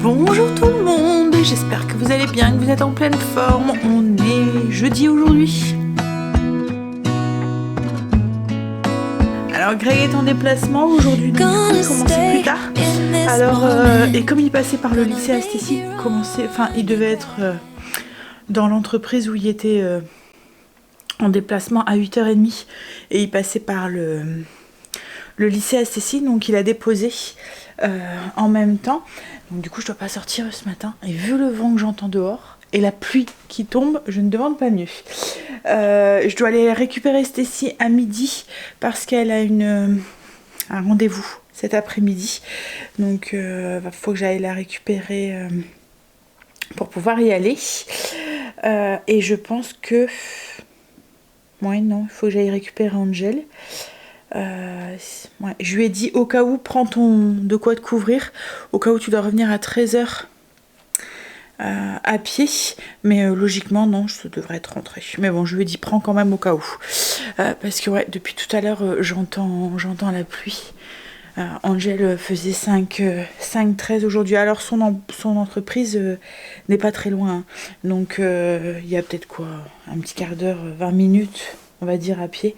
Bonjour tout le monde, j'espère que vous allez bien, que vous êtes en pleine forme. On est jeudi aujourd'hui. Alors Greg est en déplacement aujourd'hui, donc il commençait plus tard. Alors, et comme il passait par le lycée Astécie, il devait être dans l'entreprise où il était en déplacement à 8h30. Et il passait par le lycée Astécie, donc il a déposé en même temps. Donc du coup je dois pas sortir ce matin. Et vu le vent que j'entends dehors et la pluie qui tombe, je ne demande pas mieux. Je dois aller récupérer Stécie à midi parce qu'elle a un rendez-vous cet après-midi. Donc il faut que j'aille la récupérer pour pouvoir y aller. Et je pense que... Ouais, non, il faut que j'aille récupérer Angel. Ouais, je lui ai dit au cas où, prends de quoi te couvrir, au cas où tu dois revenir à 13h à pied, mais logiquement non, je devrais être rentrée, mais bon je lui ai dit prends quand même au cas où, parce que ouais, depuis tout à l'heure j'entends la pluie. Angel faisait 5-13 aujourd'hui, alors son entreprise n'est pas très loin, hein. Donc il y a peut-être quoi, un petit quart d'heure, 20 minutes on va dire à pied.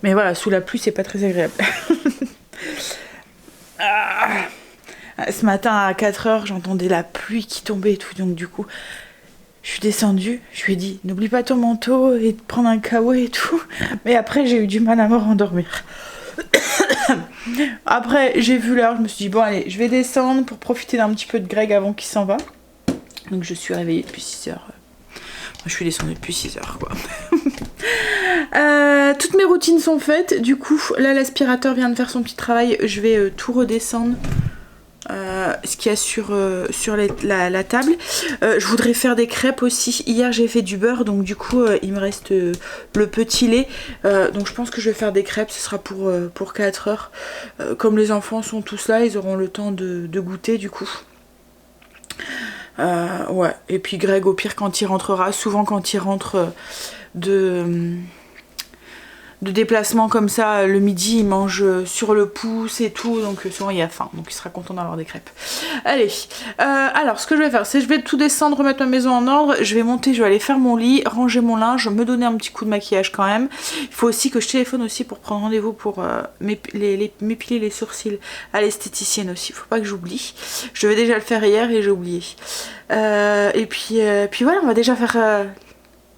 Mais voilà, sous la pluie, c'est pas très agréable. Ce matin à 4h, j'entendais la pluie qui tombait et tout. Donc du coup, je suis descendue. Je lui ai dit, n'oublie pas ton manteau et de prendre un kawaii et tout. Mais après, j'ai eu du mal à me rendormir. Après, j'ai vu l'heure. Je me suis dit, bon allez, je vais descendre pour profiter d'un petit peu de Greg avant qu'il s'en va. Donc je suis réveillée depuis 6h. Je suis descendue depuis 6h quoi. Toutes mes routines sont faites. Du coup là l'aspirateur vient de faire son petit travail. Je vais tout redescendre, ce qu'il y a sur la table. Je voudrais faire des crêpes aussi. Hier j'ai fait du beurre, donc du coup il me reste le petit lait. Donc je pense que je vais faire des crêpes. Ce sera pour 4 heures. Comme les enfants sont tous là, ils auront le temps de goûter du coup. Ouais, et puis Greg au pire quand il rentrera, souvent quand il rentre de déplacement comme ça le midi, il mange sur le pouce et tout, donc souvent il a faim, donc il sera content d'avoir des crêpes. Allez, alors ce que je vais faire, c'est je vais tout descendre, remettre ma maison en ordre, je vais monter, je vais aller faire mon lit, ranger mon linge, me donner un petit coup de maquillage quand même. Il faut aussi que je téléphone aussi pour prendre rendez-vous pour m'épiler les sourcils à l'esthéticienne aussi, faut pas que j'oublie. Je devais déjà le faire hier et j'ai oublié. Et puis voilà, on va déjà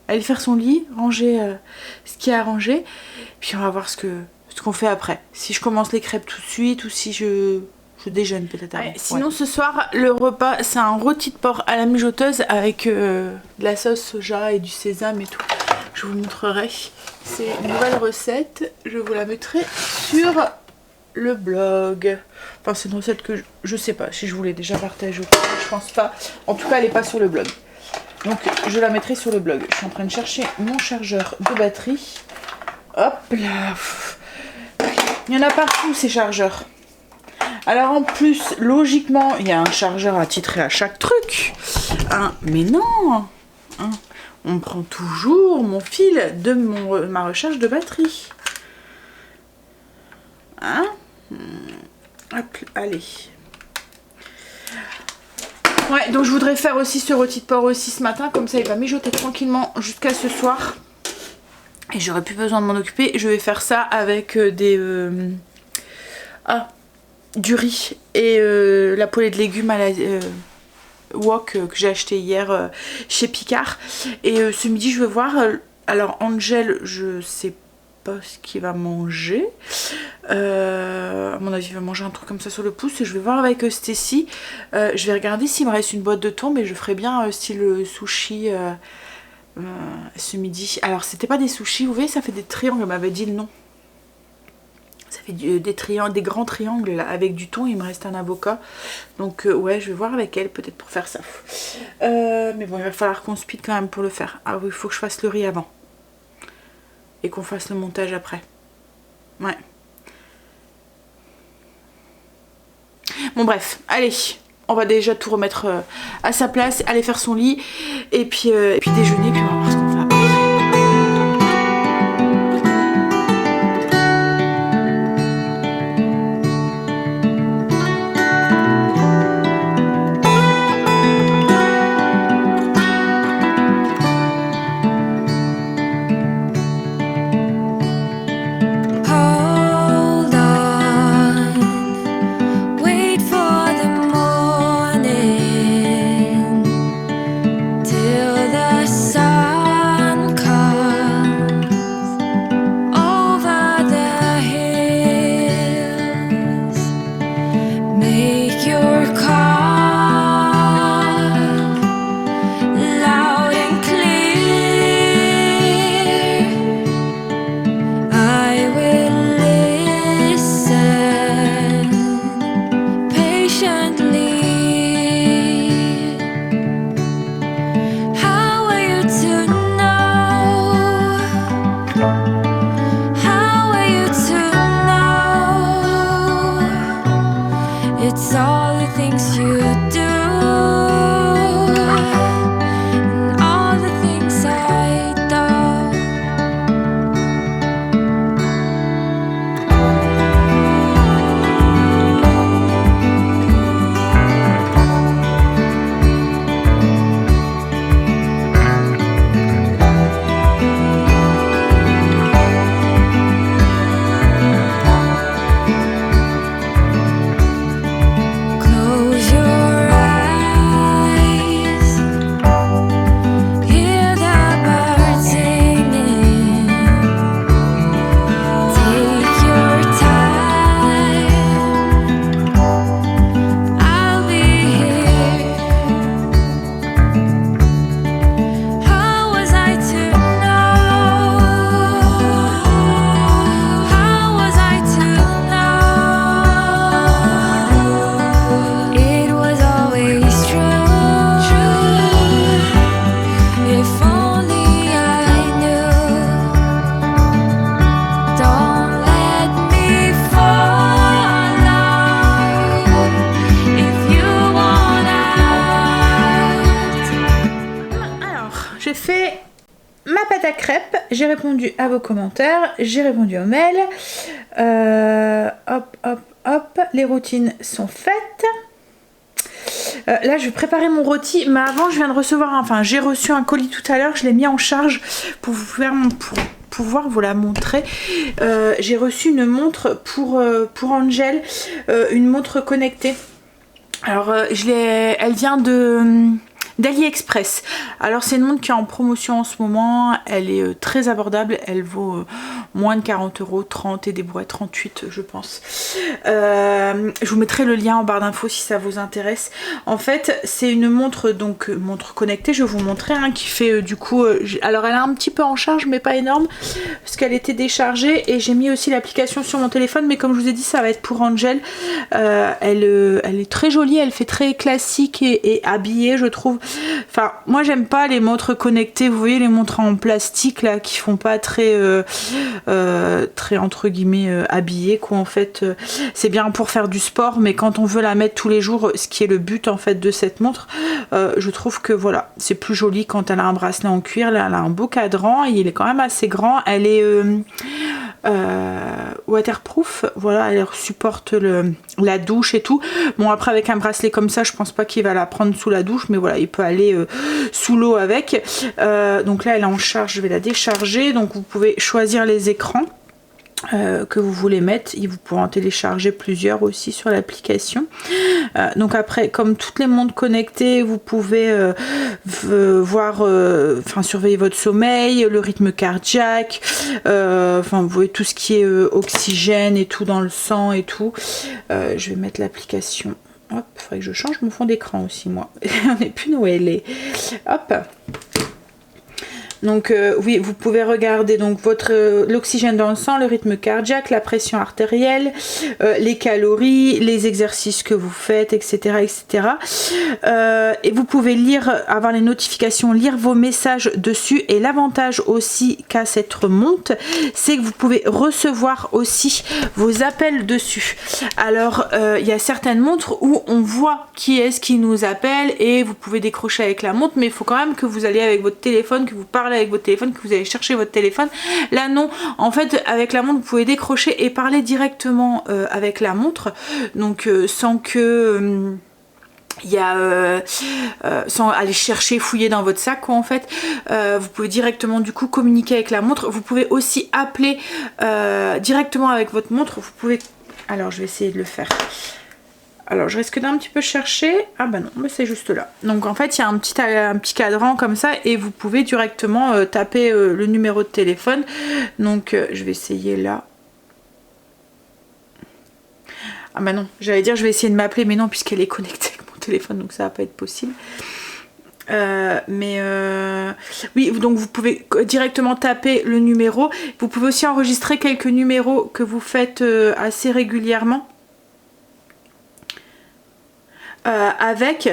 aller faire son lit, ranger ce qu'il y a à ranger, puis on va voir ce qu'on fait après. Si je commence les crêpes tout de suite ou si je déjeune peut-être avant. Ouais, sinon ce soir le repas c'est un rôti de porc à la mijoteuse avec de la sauce soja et du sésame et tout. Je vous montrerai. C'est une nouvelle recette, je vous la mettrai sur le blog. Enfin c'est une recette que je sais pas si je vous l'ai déjà partagée ou pas, je pense pas. En tout cas elle est pas sur le blog. Donc je la mettrai sur le blog. Je suis en train de chercher mon chargeur de batterie. Hop là. Il y en a partout ces chargeurs. Alors en plus, logiquement, il y a un chargeur attitré à chaque truc. Hein, mais non. Hein, on prend toujours mon fil de ma recharge de batterie. Hein, hop, allez. Ouais, donc je voudrais faire aussi ce rôti de porc aussi ce matin, comme ça il va mijoter tranquillement jusqu'à ce soir. Et j'aurai plus besoin de m'en occuper. Je vais faire ça avec du riz et la poêlée de légumes à la wok que j'ai acheté hier chez Picard. Et ce midi je vais voir, alors Angel je sais pas ce qu'il va manger. À mon avis il va manger un truc comme ça sur le pouce. Et je vais voir avec Stécie. Je vais regarder s'il me reste une boîte de thon, mais je ferai bien style sushi ce midi. Alors c'était pas des sushis, vous voyez ça fait des triangles, elle m'avait dit le nom. Ça fait des grands triangles là, avec du thon, il me reste un avocat. Donc ouais je vais voir avec elle peut-être pour faire ça. Mais bon il va falloir qu'on speed quand même pour le faire. Ah oui il faut que je fasse le riz avant. Et qu'on fasse le montage après. Ouais. Bon bref, allez, on va déjà tout remettre à sa place, aller faire son lit, et puis déjeuner, puis on va voir ce qu'on fait après. patiently. How are you to know? How are you to know? It's all the things you do. J'ai fait ma pâte à crêpes, j'ai répondu à vos commentaires, j'ai répondu aux mails. Hop, hop, hop, les routines sont faites. Là, je vais préparer mon rôti, mais avant, je viens de recevoir, enfin, j'ai reçu un colis tout à l'heure, je l'ai mis en charge pour vous faire pour pouvoir vous la montrer. J'ai reçu une montre pour Angel, une montre connectée. Alors, elle vient d'AliExpress. Alors c'est une montre qui est en promotion en ce moment, elle est très abordable, elle vaut moins de 40 €, 30 et des brouettes 38 je pense. Je vous mettrai le lien en barre d'infos si ça vous intéresse. En fait c'est une montre, donc montre connectée, je vais vous montrer, hein, qui fait du coup, alors elle est un petit peu en charge mais pas énorme parce qu'elle était déchargée, et j'ai mis aussi l'application sur mon téléphone, mais comme je vous ai dit ça va être pour Angel. Elle est très jolie, elle fait très classique et habillée je trouve. Enfin, moi j'aime pas les montres connectées, vous voyez les montres en plastique là qui font pas très très entre guillemets habillées quoi. En fait c'est bien pour faire du sport, mais quand on veut la mettre tous les jours, ce qui est le but en fait de cette montre, je trouve que voilà, c'est plus joli quand elle a un bracelet en cuir. Là elle a un beau cadran et il est quand même assez grand, elle est waterproof, voilà, elle supporte la douche et tout. Bon après avec un bracelet comme ça je pense pas qu'il va la prendre sous la douche, mais voilà, il peut aller sous l'eau avec. Donc là elle est en charge, je vais la décharger. Donc vous pouvez choisir les écrans que vous voulez mettre, et vous pourrez en télécharger plusieurs aussi sur l'application. Donc après, comme toutes les montres connectées, vous pouvez voir, enfin surveiller votre sommeil, le rythme cardiaque, enfin vous voyez tout ce qui est oxygène et tout dans le sang et tout. Je vais mettre l'application. Hop, il faudrait que je change mon fond d'écran aussi moi. On n'est plus où elle est. Hop. Donc oui, vous pouvez regarder donc l'oxygène dans le sang, le rythme cardiaque, la pression artérielle, les calories, les exercices que vous faites, etc. etc. Et vous pouvez avoir les notifications, lire vos messages dessus. Et l'avantage aussi qu'a cette montre, c'est que vous pouvez recevoir aussi vos appels dessus. Alors il y a certaines montres où on voit qui est-ce qui nous appelle et vous pouvez décrocher avec la montre, mais il faut quand même que vous alliez avec votre téléphone, que vous parlez avec votre téléphone, que vous allez chercher votre téléphone. Là non, en fait avec la montre vous pouvez décrocher et parler directement avec la montre, donc sans que sans aller chercher, fouiller dans votre sac quoi, en fait. Vous pouvez directement du coup communiquer avec la montre. Vous pouvez aussi appeler directement avec votre montre. Vous pouvez, alors je vais essayer de le faire. Alors je risque d'un petit peu chercher. Ah bah non, mais c'est juste là. Donc en fait il y a un petit cadran comme ça et vous pouvez directement taper le numéro de téléphone. Donc je vais essayer là. Ah bah non, j'allais dire je vais essayer de m'appeler, mais non puisqu'elle est connectée avec mon téléphone, donc ça va pas être possible. Oui, donc vous pouvez directement taper le numéro. Vous pouvez aussi enregistrer quelques numéros que vous faites assez régulièrement. avec.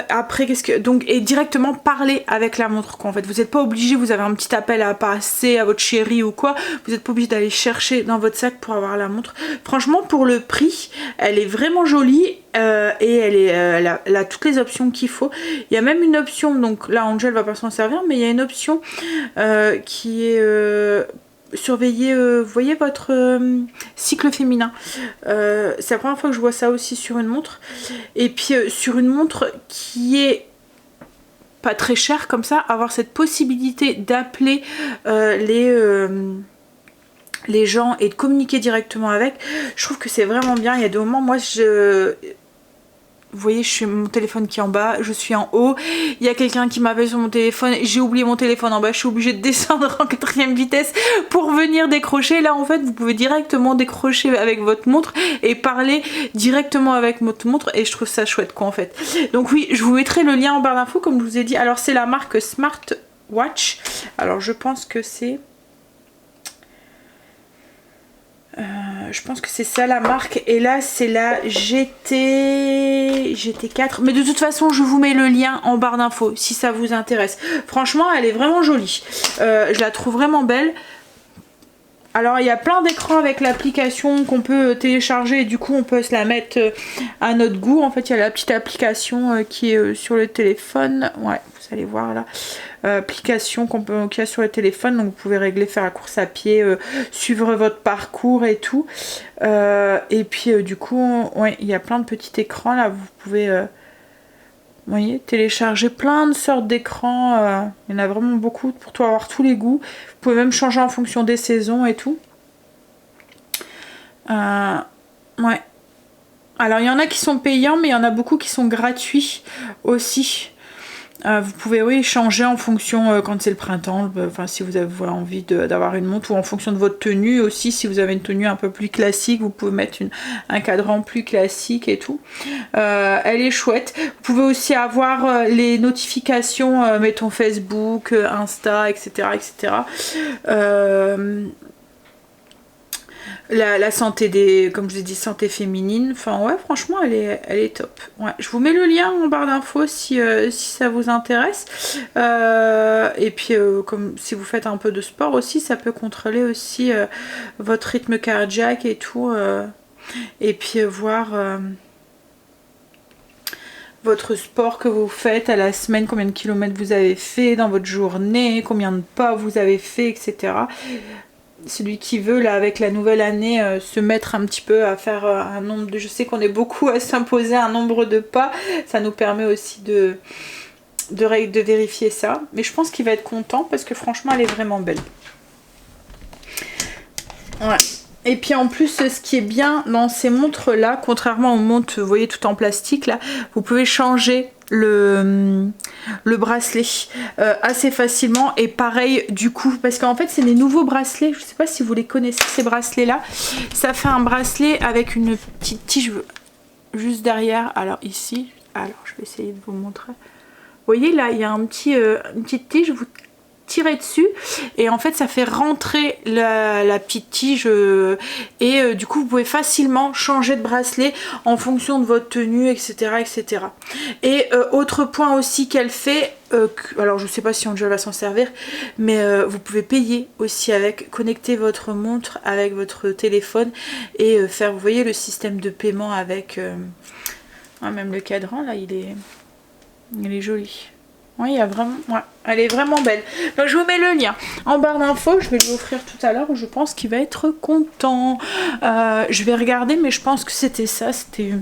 Après qu'est-ce que donc, et directement parler avec la montre quoi. En fait vous n'êtes pas obligé, vous avez un petit appel à passer à votre chérie ou quoi, vous n'êtes pas obligé d'aller chercher dans votre sac pour avoir la montre. Franchement pour le prix elle est vraiment jolie et elle a toutes les options qu'il faut. Il y a même une option, donc là Angel va pas s'en servir, mais il y a une option qui est surveiller, vous voyez votre cycle féminin. C'est la première fois que je vois ça aussi sur une montre. Et puis sur une montre qui est pas très chère comme ça, avoir cette possibilité d'appeler les gens et de communiquer directement avec, je trouve que c'est vraiment bien. Il y a des moments, moi vous voyez, je suis mon téléphone qui est en bas, je suis en haut, il y a quelqu'un qui m'appelle sur mon téléphone, j'ai oublié mon téléphone en bas, je suis obligée de descendre en 4e vitesse pour venir décrocher. Là en fait vous pouvez directement décrocher avec votre montre et parler directement avec votre montre et je trouve ça chouette quoi en fait. Donc oui, je vous mettrai le lien en barre d'infos comme je vous ai dit. Alors c'est la marque Smartwatch, alors je pense que c'est... je pense que c'est ça la marque et là c'est la GT4, mais de toute façon je vous mets le lien en barre d'infos si ça vous intéresse. Franchement elle est vraiment jolie, je la trouve vraiment belle. Alors il y a plein d'écrans avec l'application qu'on peut télécharger et du coup on peut se la mettre à notre goût. En fait il y a la petite application qui est sur le téléphone, ouais vous allez voir là, application qu'il y a sur le téléphone, donc vous pouvez régler, faire la course à pied, suivre votre parcours et tout. Et puis du coup ouais il y a plein de petits écrans là, vous pouvez vous voyez, télécharger plein de sortes d'écrans, il y en a vraiment beaucoup pour tout avoir tous les goûts. Vous pouvez même changer en fonction des saisons et tout. Ouais. Alors il y en a qui sont payants, mais il y en a beaucoup qui sont gratuits aussi. Vous pouvez oui changer en fonction quand c'est le printemps, enfin si vous avez envie d'avoir une montre, ou en fonction de votre tenue aussi. Si vous avez une tenue un peu plus classique, vous pouvez mettre un cadran plus classique et tout. Elle est chouette. Vous pouvez aussi avoir les notifications, mettons Facebook, Insta, etc. etc. La santé comme je vous ai dit, santé féminine. Enfin ouais franchement elle est top. Ouais, je vous mets le lien en barre d'infos si ça vous intéresse. Et puis comme si vous faites un peu de sport aussi, ça peut contrôler aussi votre rythme cardiaque et tout. Et puis voir votre sport que vous faites à la semaine, combien de kilomètres vous avez fait dans votre journée, combien de pas vous avez fait, etc. Celui qui veut là avec la nouvelle année se mettre un petit peu à faire un nombre de... Je sais qu'on est beaucoup à s'imposer un nombre de pas, ça nous permet aussi de vérifier ça. Mais je pense qu'il va être content parce que franchement elle est vraiment belle. Ouais. Et puis en plus ce qui est bien dans ces montres là, contrairement aux montres vous voyez tout en plastique là, vous pouvez changer le bracelet assez facilement. Et pareil du coup parce qu'en fait c'est des nouveaux bracelets, je sais pas si vous les connaissez ces bracelets là. Ça fait un bracelet avec une petite tige juste derrière. Alors ici, alors je vais essayer de vous montrer. Vous voyez là il y a une petite tige, vous tirez dessus et en fait ça fait rentrer la petite tige et du coup vous pouvez facilement changer de bracelet en fonction de votre tenue, etc. etc. Et autre point aussi qu'elle fait, alors je sais pas si Angel va s'en servir, mais vous pouvez payer aussi avec, connecter votre montre avec votre téléphone et faire, vous voyez le système de paiement avec même le cadran là il est joli. Oui, il y a vraiment... ouais, elle est vraiment belle. Donc je vous mets le lien en barre d'infos. Je vais lui offrir tout à l'heure. Je pense qu'il va être content. Je vais regarder, mais je pense que c'était ça. C'était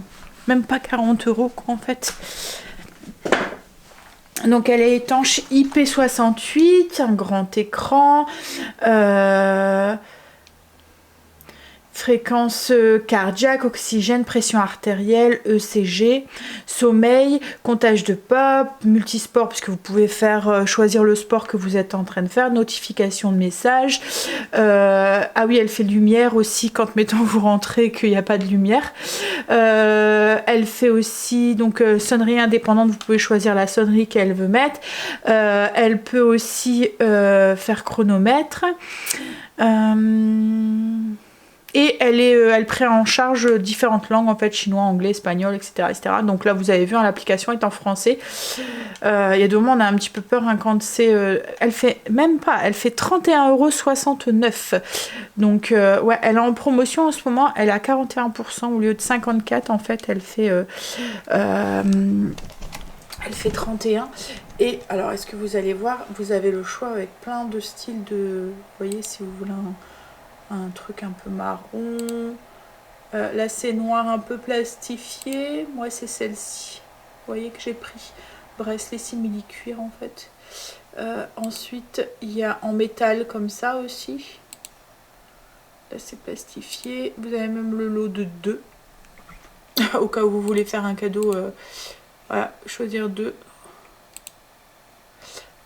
même pas 40 € quoi en fait. Donc elle est étanche IP68, un grand écran. Fréquence cardiaque, oxygène, pression artérielle, ECG, sommeil, comptage de pas, multisport puisque vous pouvez faire choisir le sport que vous êtes en train de faire, notification de messages. Ah oui, elle fait lumière aussi quand mettons vous rentrez et qu'il n'y a pas de lumière. Elle fait aussi donc sonnerie indépendante, vous pouvez choisir la sonnerie qu'elle veut mettre. Elle peut aussi faire chronomètre. Et elle prend en charge différentes langues, en fait, chinois, anglais, espagnol, etc. etc. Donc là, vous avez vu, hein, l'application est en français. Il y a des moments, on a un petit peu peur, hein, quand c'est... elle fait même pas, elle fait 31,69 €. Donc, ouais, elle est en promotion en ce moment. Elle a 41% au lieu de 54%. En fait, elle fait 31. Et alors, est-ce que vous allez voir, vous avez le choix avec plein de styles de... Vous voyez, si vous voulez un truc un peu marron. Là, c'est noir un peu plastifié. Moi, c'est celle-ci. Vous voyez que j'ai pris bracelet simili-cuir, en fait. Ensuite, il y a en métal comme ça aussi. Là, c'est plastifié. Vous avez même le lot de 2. Au cas où vous voulez faire un cadeau. Voilà, choisir 2.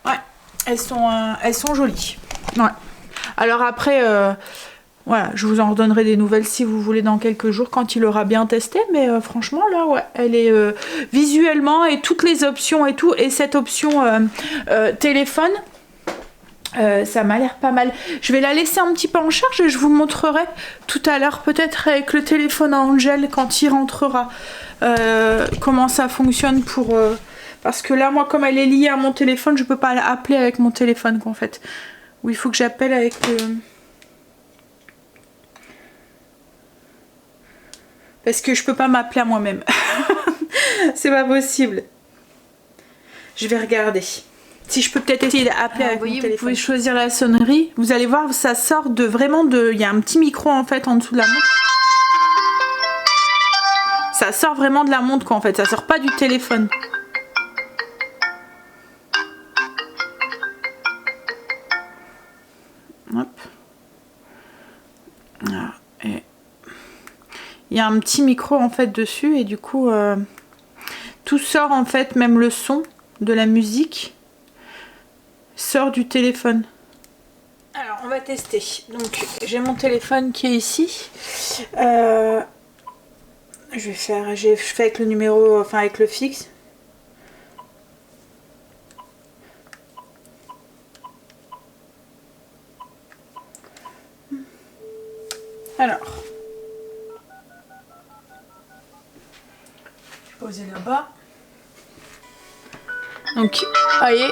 Ouais, elles sont jolies. Ouais. Alors après, voilà, je vous en redonnerai des nouvelles si vous voulez dans quelques jours quand il aura bien testé. Mais franchement, là, ouais, elle est visuellement et toutes les options et tout. Et cette option téléphone, ça m'a l'air pas mal. Je vais la laisser un petit peu en charge et je vous montrerai tout à l'heure, peut-être avec le téléphone à Angel quand il rentrera, comment ça fonctionne pour... parce que là, moi, comme elle est liée à mon téléphone, je peux pas l'appeler avec mon téléphone, en fait. Ou il faut que j'appelle avec le... Parce que je peux pas m'appeler à moi-même. C'est pas possible. Je vais regarder. Si je peux peut-être essayer d'appeler avec mon téléphone. Vous pouvez choisir la sonnerie. Vous allez voir, ça sort de vraiment de... Il y a un petit micro, en fait, en dessous de la montre. Ça sort vraiment de la montre, quoi, en fait. Ça sort pas du téléphone. Hop. Voilà. Et il y a un petit micro en fait dessus et du coup tout sort en fait, même le son de la musique sort du téléphone. Alors on va tester. Donc j'ai mon téléphone qui est ici. Je fais avec le numéro, enfin avec le fixe. Alors, je vais poser là-bas. Donc, vous voyez,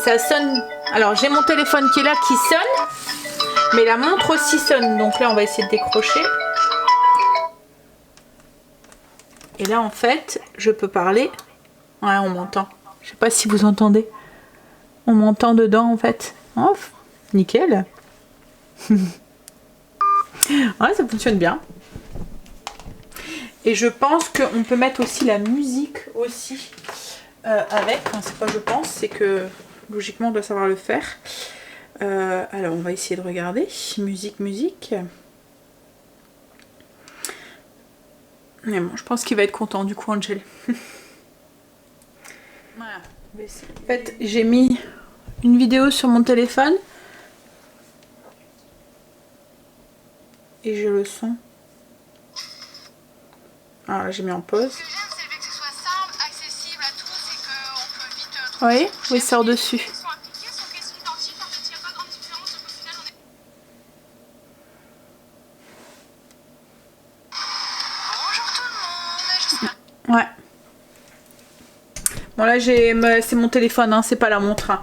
ça sonne. Alors, j'ai mon téléphone qui est là, qui sonne, mais la montre aussi sonne. Donc là, on va essayer de décrocher. Et là, en fait, je peux parler. Ouais, on m'entend. Je sais pas si vous entendez. On m'entend dedans, en fait. Oh, nickel. Ouais, ça fonctionne bien. Et je pense qu'on peut mettre aussi la musique aussi avec. Enfin, c'est pas je pense, c'est que logiquement on doit savoir le faire. Alors on va essayer de regarder. Musique. Mais bon, je pense qu'il va être content du coup, Angel. Voilà. En fait, j'ai mis une vidéo sur mon téléphone. Et j'ai le son. Alors là, j'ai mis en pause. Oui, oui, sort dessus. Ouais. Bon là, c'est mon téléphone, hein, c'est pas la montre. Hein.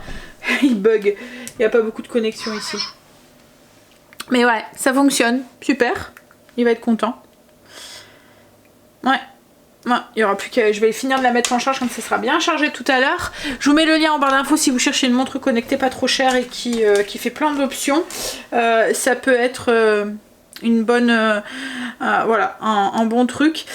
Il bug. Il n'y a pas beaucoup de connexion ici. Mais ouais, ça fonctionne. Super. Il va être content. Ouais. Ouais, il y aura plus qu'à... Je vais finir de la mettre en charge comme ça sera bien chargé tout à l'heure. Je vous mets le lien en barre d'infos si vous cherchez une montre connectée pas trop chère et qui fait plein d'options. Ça peut être une bonne... voilà, un bon truc.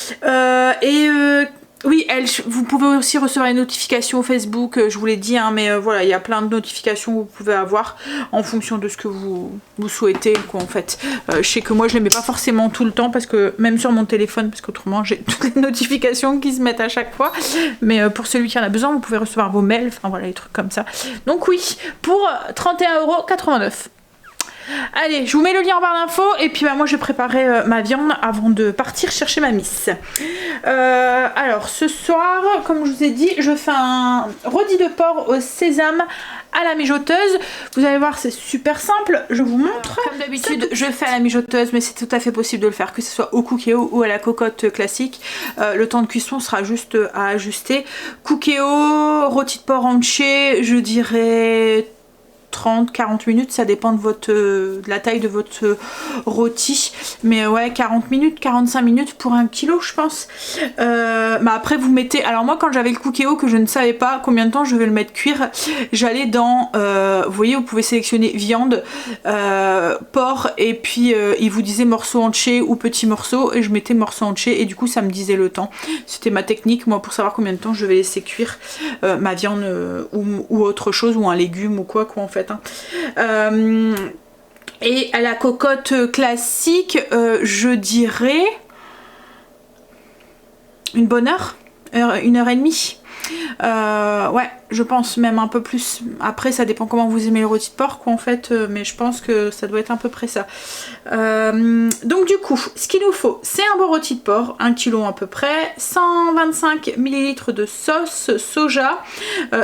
Oui, vous pouvez aussi recevoir une notification Facebook, je vous l'ai dit, hein, mais voilà, il y a plein de notifications que vous pouvez avoir en fonction de ce que vous souhaitez, quoi, en fait. Je sais que moi, je les mets pas forcément tout le temps, parce que même sur mon téléphone, parce qu'autrement, j'ai toutes les notifications qui se mettent à chaque fois. Mais pour celui qui en a besoin, vous pouvez recevoir vos mails, enfin voilà, des trucs comme ça. Donc oui, pour 31,89 €. Allez, je vous mets le lien en barre d'infos et puis bah, moi je vais préparer ma viande avant de partir chercher ma miss. Alors ce soir, comme je vous ai dit, je fais un rôti de porc au sésame à la mijoteuse. Vous allez voir, c'est super simple, je vous montre. Comme d'habitude, je fais à la mijoteuse, mais c'est tout à fait possible de le faire, que ce soit au Cookéo ou à la cocotte classique. Le temps de cuisson sera juste à ajuster. Cookéo, rôti de porc entier, je dirais 30-40 minutes, ça dépend de la taille de votre rôti, mais ouais, 40 minutes, 45 minutes pour 1 kilo je pense. Bah après vous mettez, alors moi quand j'avais le Cookéo que je ne savais pas combien de temps je vais le mettre cuire, j'allais dans, vous voyez, vous pouvez sélectionner viande, porc, et puis il vous disait morceau entier ou petit morceau, et je mettais morceau entier, et du coup ça me disait le temps. C'était ma technique moi pour savoir combien de temps je vais laisser cuire ma viande ou autre chose, ou un légume ou quoi en fait. Et à la cocotte classique, je dirais une bonne heure, 1h30. Ouais, je pense même un peu plus. Après ça dépend comment vous aimez le rôti de porc en fait, mais je pense que ça doit être à peu près ça. Donc du coup, ce qu'il nous faut, c'est un bon rôti de porc, 1 kg à peu près, 125 ml de sauce soja,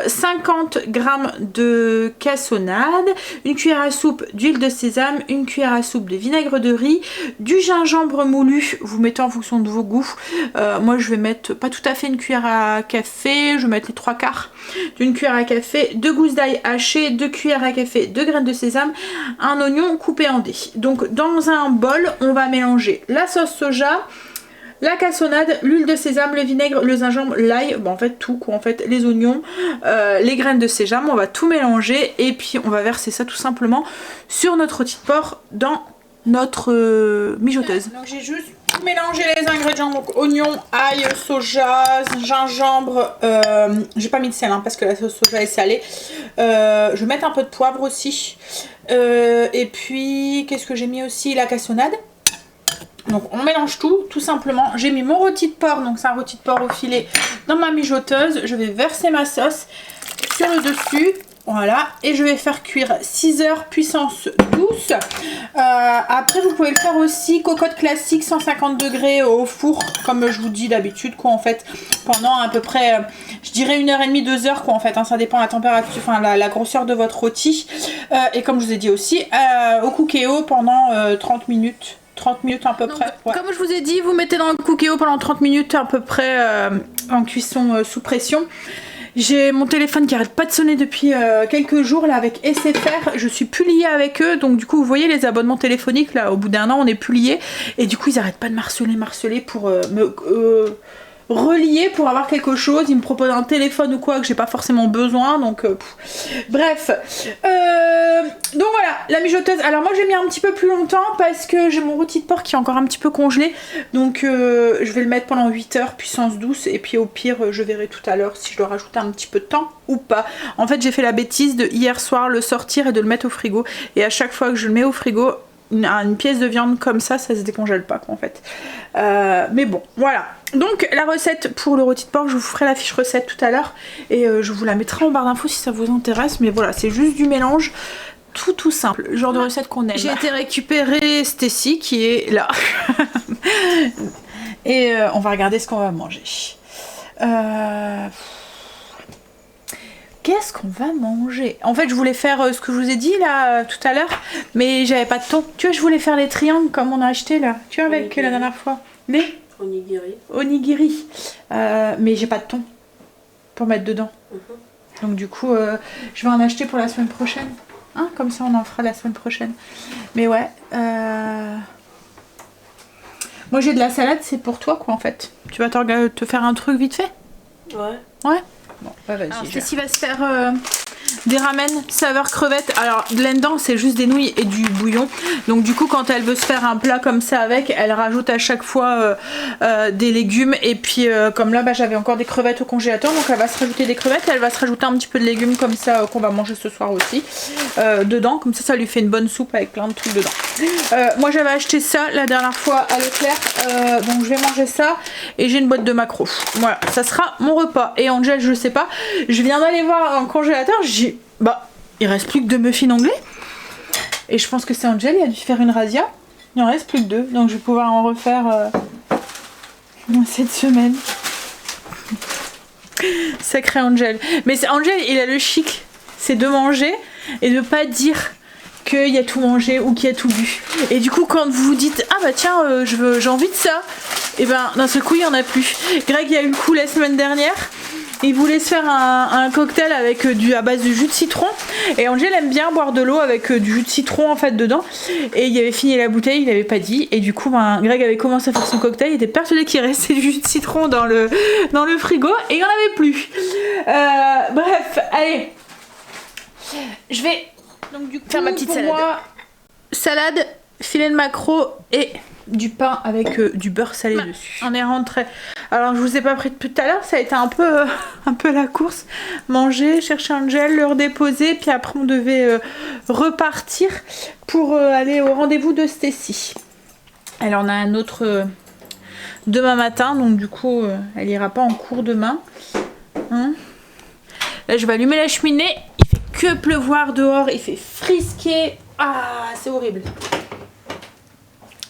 50 g de cassonade, une cuillère à soupe d'huile de sésame, une cuillère à soupe de vinaigre de riz, du gingembre moulu, vous mettez en fonction de vos goûts. Moi je vais mettre pas tout à fait une cuillère à café, je vais mettre les 3/4 d'une cuillère à café, 2 gousses d'ail hachées, 2 cuillères à café de graines de sésame, un oignon coupé en dés. Donc dans un bol, on va mélanger la sauce soja, la cassonade, l'huile de sésame, le vinaigre, le gingembre, l'ail, bon en fait tout quoi, en fait les oignons, les graines de sésame, on va tout mélanger et puis on va verser ça tout simplement sur notre rôti de porc dans notre mijoteuse. Donc j'ai juste mélanger les ingrédients, donc oignons, ail, soja, gingembre, j'ai pas mis de sel hein, parce que la sauce soja est salée, je vais mettre un peu de poivre aussi, et puis qu'est-ce que j'ai mis aussi, la cassonade. Donc on mélange tout simplement. J'ai mis mon rôti de porc, donc c'est un rôti de porc au filet, dans ma mijoteuse. Je vais verser ma sauce sur le dessus. Voilà, et je vais faire cuire 6 heures puissance douce. Après vous pouvez le faire aussi cocotte classique 150 degrés au four, comme je vous dis d'habitude quoi en fait, pendant à peu près je dirais 1h30, 2 heures quoi en fait, hein, ça dépend de la température, enfin la grosseur de votre rôti. Et comme je vous ai dit aussi, au Cookéo pendant 30 minutes. 30 minutes à peu près. Ouais. Comme je vous ai dit, vous mettez dans le Cookéo pendant 30 minutes à peu près en cuisson sous pression. J'ai mon téléphone qui arrête pas de sonner depuis quelques jours là avec SFR, je suis plus liée avec eux, donc du coup vous voyez les abonnements téléphoniques là, au bout d'un an on n'est plus liés, et du coup ils arrêtent pas de marceler pour me relier pour avoir quelque chose. Ils me proposent un téléphone ou quoi que j'ai pas forcément besoin, donc bref, donc voilà la mijoteuse. Alors moi j'ai mis un petit peu plus longtemps parce que j'ai mon rôti de porc qui est encore un petit peu congelé, donc je vais le mettre pendant 8 heures puissance douce, et puis au pire je verrai tout à l'heure si je dois rajouter un petit peu de temps ou pas. En fait j'ai fait la bêtise de hier soir le sortir et de le mettre au frigo, et à chaque fois que je le mets au frigo, une pièce de viande comme ça se décongèle pas quoi en fait, mais bon voilà. Donc la recette pour le rôti de porc, je vous ferai la fiche recette tout à l'heure, et je vous la mettrai en barre d'infos si ça vous intéresse, mais voilà c'est juste du mélange tout simple, le genre de recette qu'on aime. J'ai été récupérer Stacy qui est là et on va regarder ce qu'on va manger. Qu'est-ce qu'on va manger? En fait je voulais faire ce que je vous ai dit là tout à l'heure, mais j'avais pas de temps. Tu vois, je voulais faire les triangles comme on a acheté là, tu vois, avec la dernière fois. Les onigiri. Mais j'ai pas de thon pour mettre dedans. Donc du coup je vais en acheter pour la semaine prochaine, hein, comme ça on en fera la semaine prochaine. Mais ouais, moi j'ai de la salade, c'est pour toi quoi en fait. Tu vas te faire un truc vite fait? Ouais. Bon, bah vas-y. Ceci va se faire des ramen saveur crevette. Alors là-dedans c'est juste des nouilles et du bouillon, donc du coup quand elle veut se faire un plat comme ça avec, elle rajoute à chaque fois des légumes, et puis comme là bah, j'avais encore des crevettes au congélateur, donc elle va se rajouter des crevettes, elle va se rajouter un petit peu de légumes comme ça qu'on va manger ce soir aussi dedans, comme ça lui fait une bonne soupe avec plein de trucs dedans. Moi j'avais acheté ça la dernière fois à Leclerc, donc je vais manger ça, et j'ai une boîte de maquereaux. Voilà, ça sera mon repas. Et Angel je sais pas, je viens d'aller voir un congélateur, bah il reste plus que 2 muffins anglais, et je pense que c'est Angel, il a dû faire une razzia, il en reste plus que 2, donc je vais pouvoir en refaire cette semaine. Sacré Angel. Mais c'est Angel, il a le chic, c'est de manger et de pas dire qu'il y a tout mangé ou qu'il y a tout bu. Et du coup, quand vous vous dites ah bah tiens, j'ai envie de ça, et ben d'un seul coup il y en a plus. Greg il a eu le coup la semaine dernière. Il voulait se faire un cocktail avec à base de jus de citron. Et Angel aime bien boire de l'eau avec du jus de citron en fait dedans. Et il avait fini la bouteille, il avait pas dit. Et du coup, Greg avait commencé à faire son cocktail. Il était persuadé qu'il restait du jus de citron dans le frigo. Et il n'y en avait plus. Bref, allez. Je vais donc du coup faire ma petite salade. Moi, salade, filet de maquereau et du pain avec du beurre salé dessus. On est rentré. Alors je vous ai pas pris depuis tout à l'heure, ça a été un peu la course. Manger, chercher Angel, le redéposer, puis après on devait repartir pour aller au rendez-vous de Stacy. Alors on a un autre demain matin, donc du coup elle ira pas en cours demain. Hein, là je vais allumer la cheminée, il fait que pleuvoir dehors, il fait frisquer. Ah c'est horrible.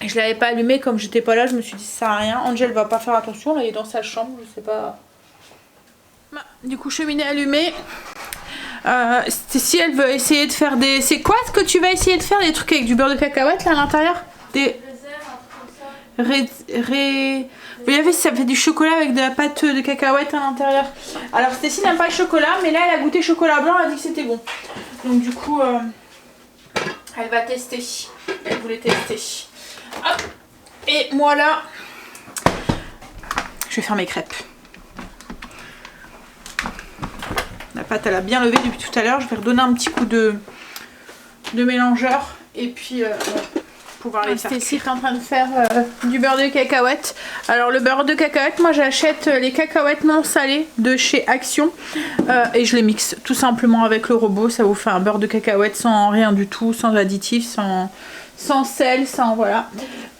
Je l'avais pas allumé comme j'étais pas là, je me suis dit ça sert à rien. Angel va pas faire attention, là il est dans sa chambre, je sais pas. Du coup cheminée allumée. Stacy elle veut essayer de faire des... C'est quoi ce que tu vas essayer de faire? Des trucs avec du beurre de cacahuète là à l'intérieur? Des... Vous avez, ça fait du chocolat avec de la pâte de cacahuète à l'intérieur. Alors Stacy n'aime pas le chocolat, mais là elle a goûté chocolat blanc, elle a dit que c'était bon. Donc du coup elle va tester. Elle voulait tester. Hop. Et moi là, je vais faire mes crêpes. La pâte elle a bien levé depuis tout à l'heure. Je vais redonner un petit coup de mélangeur et puis pouvoir les faire. Stacy est en train de faire du beurre de cacahuète. Alors le beurre de cacahuète, moi j'achète les cacahuètes non salées de chez Action et je les mixe tout simplement avec le robot. Ça vous fait un beurre de cacahuète sans rien du tout, sans additifs, sans sel, sans voilà.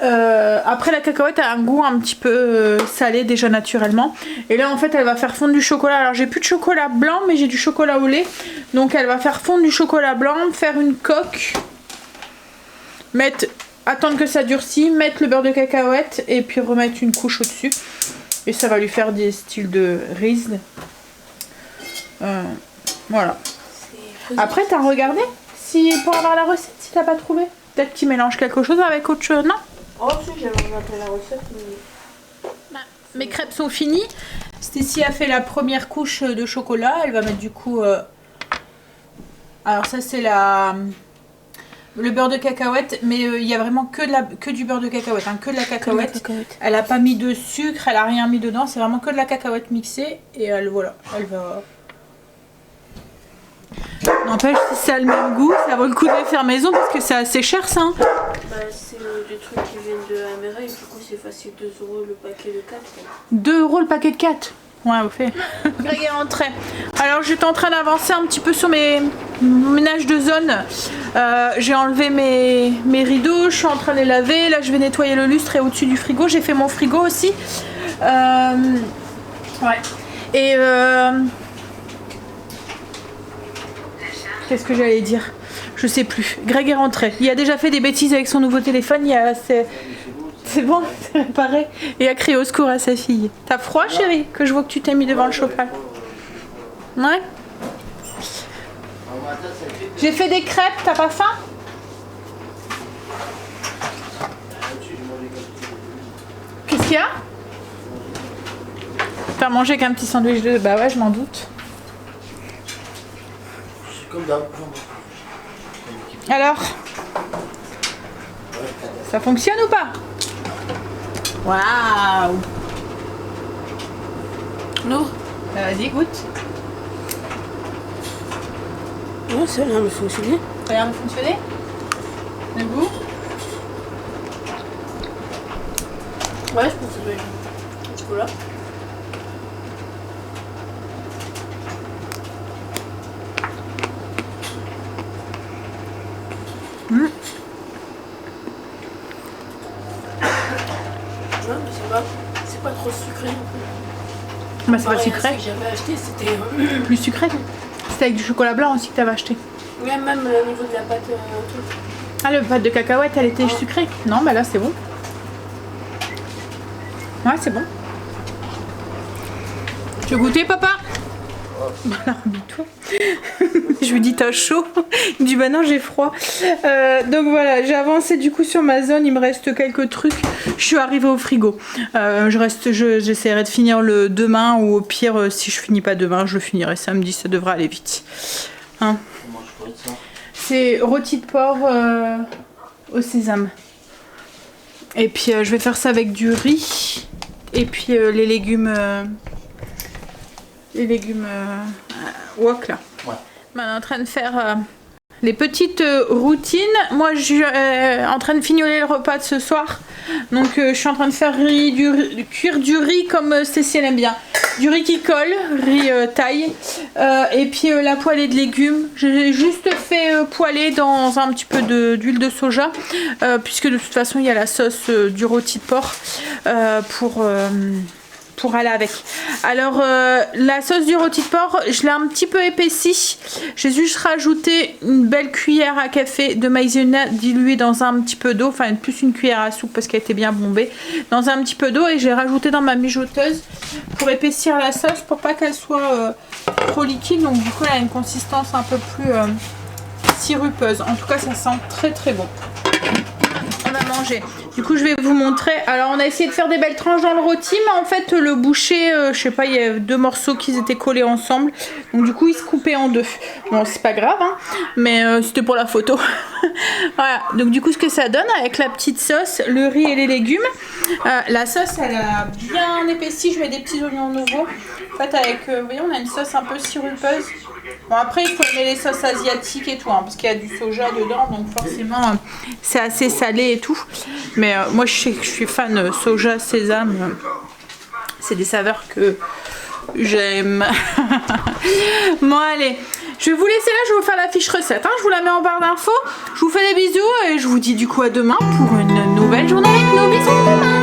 Après la cacahuète a un goût un petit peu salé déjà naturellement. Et là en fait elle va faire fondre du chocolat. Alors j'ai plus de chocolat blanc mais j'ai du chocolat au lait. Donc elle va faire fondre du chocolat blanc, faire une coque, attendre que ça durcisse, mettre le beurre de cacahuète et puis remettre une couche au dessus. Et ça va lui faire des styles de Riesling. Voilà. Après t'as regardé si pour avoir la recette si t'as pas trouvé? Peut-être qu'il mélange quelque chose avec autre chose, non? Oh si, j'avais regardé la recette. Mais... Mes crêpes sont finies. Stacy a fait la première couche de chocolat. Elle va mettre du coup... Alors ça c'est le beurre de cacahuète. Mais il y a vraiment que du beurre de cacahuète. Hein, que de la cacahuète. Elle a pas mis de sucre, elle a rien mis dedans. C'est vraiment que de la cacahuète mixée. Et voilà, elle va... N'empêche, si ça a le même goût, ça vaut le coup de les faire maison parce que c'est assez cher ça. Hein. Bah, c'est des trucs qui viennent de la mairie, du coup c'est facile, 2 € le paquet de 4. 2 € le paquet de 4. Ouais, vous faites. Greg est rentré. Alors j'étais en train d'avancer un petit peu sur mes ménages de zone. J'ai enlevé mes rideaux, je suis en train de les laver. Là je vais nettoyer le lustre et au-dessus du frigo. J'ai fait mon frigo aussi. Ouais. Et... Qu'est-ce que j'allais dire? Je sais plus. Greg est rentré. Il a déjà fait des bêtises avec son nouveau téléphone. C'est bon, c'est réparé. Et a crié au secours à sa fille. T'as froid, chérie? Que je vois que tu t'es mis devant le chauffage. Ouais. J'ai fait des crêpes. T'as pas faim? Qu'est-ce qu'il y a? T'as mangé qu'un petit sandwich de... Bah ouais, je m'en doute. Alors, ça fonctionne ou pas? Waouh! Non. Vas-y, goûte. Non, ça a l'air de fonctionner. Ça a l'air de fonctionner? Le goût? Ouais, je pense que ça doit être du chocolat. Ouais, mais ça va. C'est pas trop sucré non plus. Bah c'est pas sucré. Ce que j'avais acheté c'était... Plus sucré? C'était avec du chocolat blanc aussi que t'avais acheté. Ouais, même au niveau de la pâte truc. Ah, le pâte de cacahuète, elle était sucrée? Non, bah là c'est bon. Ouais, c'est bon. Tu veux goûter, papa? Bah alors, habille-toi. Je lui dis t'as chaud. Il me dit bah non j'ai froid. Donc voilà, j'ai avancé du coup sur ma zone, il me reste quelques trucs. Je suis arrivée au frigo. J'essaierai de finir le demain ou au pire si je finis pas demain, je le finirai samedi, ça devrait aller vite. Hein? Comment je pourrais ça? C'est rôti de porc au sésame. Et puis je vais faire ça avec du riz. Et puis les légumes wok là. Ouais. On est en train de faire les petites routines. Moi je suis en train de fignoler le repas de ce soir. Donc je suis en train de faire cuire du riz comme Cécile aime bien. Du riz qui colle, riz taille. Et puis la poêlée de légumes. J'ai juste fait poêler dans un petit peu d'huile de soja. Puisque de toute façon il y a la sauce du rôti de porc pour aller avec. Alors la sauce du rôti de porc, je l'ai un petit peu épaissie. J'ai juste rajouté une belle cuillère à café de maïzena diluée dans un petit peu d'eau, enfin plus une cuillère à soupe parce qu'elle était bien bombée, dans un petit peu d'eau, et j'ai rajouté dans ma mijoteuse pour épaissir la sauce pour pas qu'elle soit trop liquide. Donc du coup elle a une consistance un peu plus sirupeuse. En tout cas ça sent très très bon. On a mangé. Du coup je vais vous montrer. Alors on a essayé de faire des belles tranches dans le rôti, mais en fait le boucher, je sais pas, il y a 2 morceaux qui étaient collés ensemble, donc du coup il se coupait en 2. Bon c'est pas grave hein, mais c'était pour la photo. Voilà, donc du coup ce que ça donne avec la petite sauce, le riz et les légumes. La sauce elle a bien épaissi, je mets des petits oignons nouveaux. En fait avec, vous voyez on a une sauce un peu sirupeuse. Bon après il faut aimer les sauces asiatiques et tout hein, parce qu'il y a du soja dedans, donc forcément c'est assez salé et tout. Mais moi je suis fan soja, sésame, c'est des saveurs que j'aime. Bon allez, je vais vous laisser là, je vais vous faire la fiche recette, hein. Je vous la mets en barre d'infos, je vous fais des bisous et je vous dis du coup à demain pour une nouvelle journée avec nous. Bisous, demain.